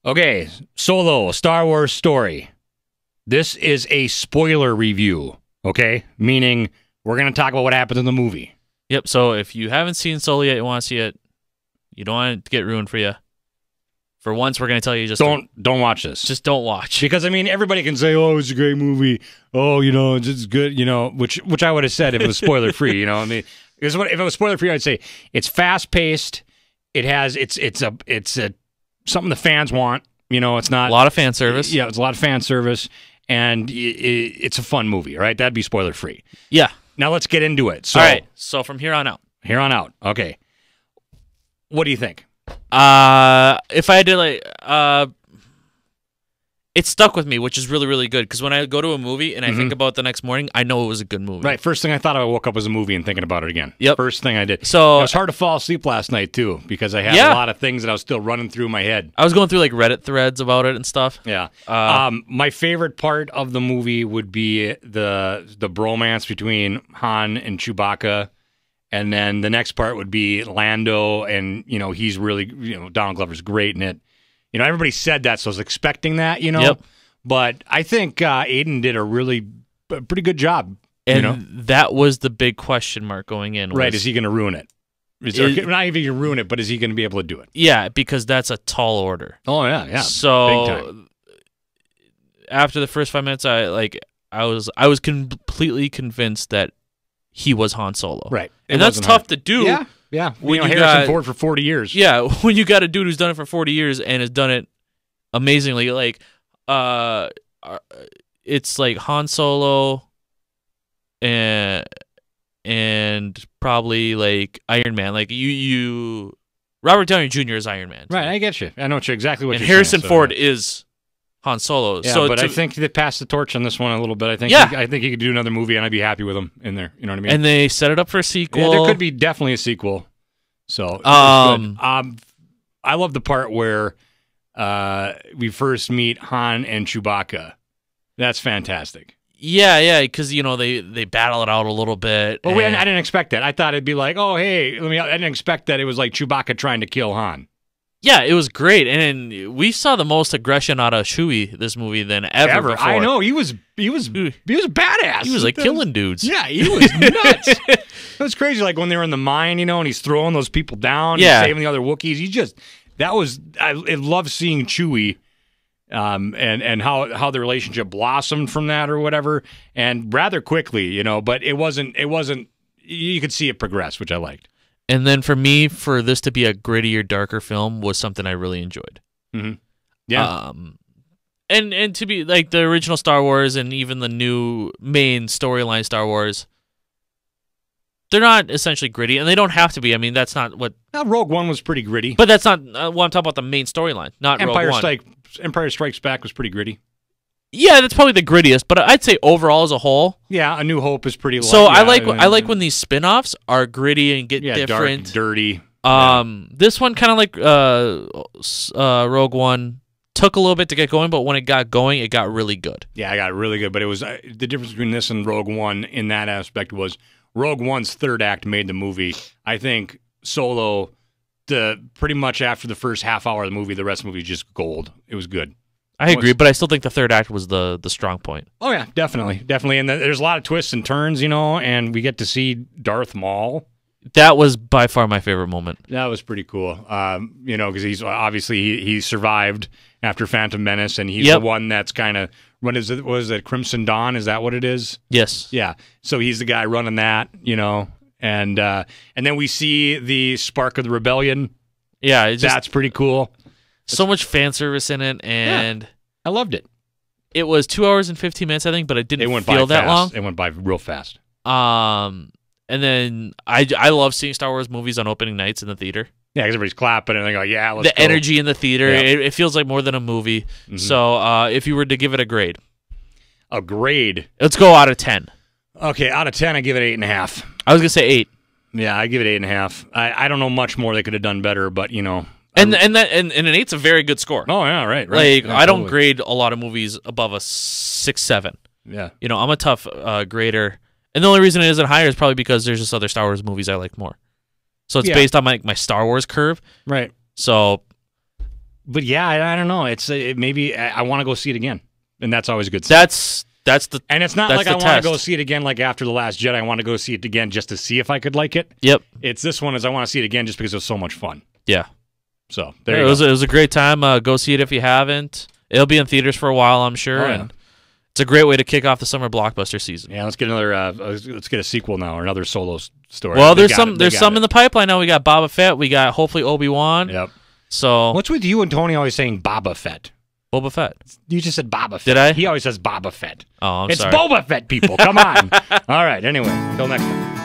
Okay, Solo, Star Wars story. This is a spoiler review, okay? Meaning we're going to talk about what happens in the movie. Yep, so if you haven't seen Solo yet, you want to see it, you don't want it to get ruined for you. For once, we're going to tell you don't watch this. Just don't watch. Because, I mean, everybody can say, oh, it's a great movie. Oh, you know, it's good, you know, which I would have said if it was spoiler-free, you know? I mean, if it was spoiler-free, I'd say it's fast-paced. It has, it's something the fans want. You know, it's not... A lot of fan service. Yeah, it's a lot of fan service. And it's a fun movie, right? That'd be spoiler-free. Yeah. Now let's get into it. So, all right. So from here on out. Here on out. Okay. What do you think? If I had to it stuck with me, which is really, really good. Because when I go to a movie and I think about it the next morning, I know it was a good movie. Right. First thing I thought I woke up was a movie and thinking about it again. Yep. First thing I did. So it was hard to fall asleep last night too because I had a lot of things that I was still running through my head. I was going through like Reddit threads about it and stuff. Yeah. My favorite part of the movie would be the bromance between Han and Chewbacca. And then the next part would be Lando, and, you know, he's really, you know, Donald Glover's great in it. You know, everybody said that, so I was expecting that, you know. Yep. But I think Aiden did a pretty good job. And you know? that was the big question mark going in. Right, is he going to ruin it? Not even going to ruin it, but is he going to be able to do it? Yeah, because that's a tall order. Oh, yeah. So, big time. After the first 5 minutes, I was completely convinced that he was Han Solo. Right. And that's tough to do. Yeah. When you Harrison Ford for 40 years. Yeah, when you got a dude who's done it for 40 years and has done it amazingly. Like, it's like Han Solo and probably like Iron Man. Like Robert Downey Jr. is Iron Man. Right, I get you. I know exactly what you're saying. And Harrison Ford is Han Solo. Yeah, so but I think they passed the torch on this one a little bit. I think he could do another movie, and I'd be happy with him in there. You know what I mean? And they set it up for a sequel. Yeah, there could be definitely a sequel. So, I love the part where we first meet Han and Chewbacca. That's fantastic. Yeah, because you know they battle it out a little bit. Well, I didn't expect that. I thought it'd be like, oh hey, I didn't expect that it was like Chewbacca trying to kill Han. Yeah, it was great, and we saw the most aggression out of Chewie this movie than ever before. I know he was a badass. He was like killing dudes. Yeah, he was nuts. It was crazy. Like when they were in the mine, you know, and he's throwing those people down, and saving the other Wookiees. I love seeing Chewie, and how the relationship blossomed from that or whatever, and rather quickly, you know. But it wasn't. You could see it progress, which I liked. And then for me, for this to be a grittier, darker film was something I really enjoyed. Mm-hmm. Yeah. And to be like the original Star Wars and even the new main storyline Star Wars, they're not essentially gritty, and they don't have to be. I mean, that's not what... Rogue One was pretty gritty. But that's not what I'm talking about, the main storyline, not Rogue One. Empire Strikes Back was pretty gritty. Yeah, that's probably the grittiest, but I'd say overall as a whole. Yeah, A New Hope is pretty light. So I like when these spin-offs are gritty and get different. Dark, dirty. This one kind of like Rogue One took a little bit to get going, but when it got going, it got really good. Yeah, it got really good, but it was the difference between this and Rogue One in that aspect was Rogue One's third act made the movie. I think Solo, pretty much after the first half hour of the movie, the rest of the movie is just gold. It was good. I agree, but I still think the third act was the strong point. Oh, yeah, definitely. And there's a lot of twists and turns, you know, and we get to see Darth Maul. That was by far my favorite moment. That was pretty cool, you know, because he's obviously he survived after Phantom Menace, and he's the one that's kind of, was it Crimson Dawn? Is that what it is? Yes. Yeah, so he's the guy running that, you know, and then we see the spark of the rebellion. Yeah, that's pretty cool. So much fan service in it, and I loved it. It was 2 hours and 15 minutes, I think, but it didn't feel that long. It went by real fast. And then I love seeing Star Wars movies on opening nights in the theater. Yeah, because everybody's clapping and they go, "Yeah, let's go." The energy in the theater, it feels like more than a movie. Mm-hmm. So, if you were to give it a grade, let's go out of 10. Okay, out of 10, I give it 8.5. I was gonna say 8. Yeah, I give it 8.5. I don't know much more they could have done better, but you know. And an 8's a very good score. Oh yeah, right. Like yeah, I don't grade a lot of movies above a 6, 7. Yeah, you know I'm a tough grader, and the only reason it isn't higher is probably because there's just other Star Wars movies I like more. So it's based on my Star Wars curve. Right. So But yeah, I don't know. It's maybe I want to go see it again, and that's always a good. And it's not like I want to go see it again like after The Last Jedi. I want to go see it again just to see if I could like it. Yep. It's this one is I want to see it again just because it was so much fun. Yeah. So there you go. It was a great time. Go see it if you haven't. It'll be in theaters for a while, I'm sure. And it's a great way to kick off the summer blockbuster season. Yeah, let's get let's get a sequel now or another solo story. Well, there's some in the pipeline now. We got Boba Fett. We got hopefully Obi-Wan. Yep. So what's with you and Tony always saying Boba Fett? Boba Fett. You just said Boba Fett. Did I? He always says Boba Fett. Oh, I'm sorry. It's Boba Fett, people. Come on. All right. Anyway, till next time.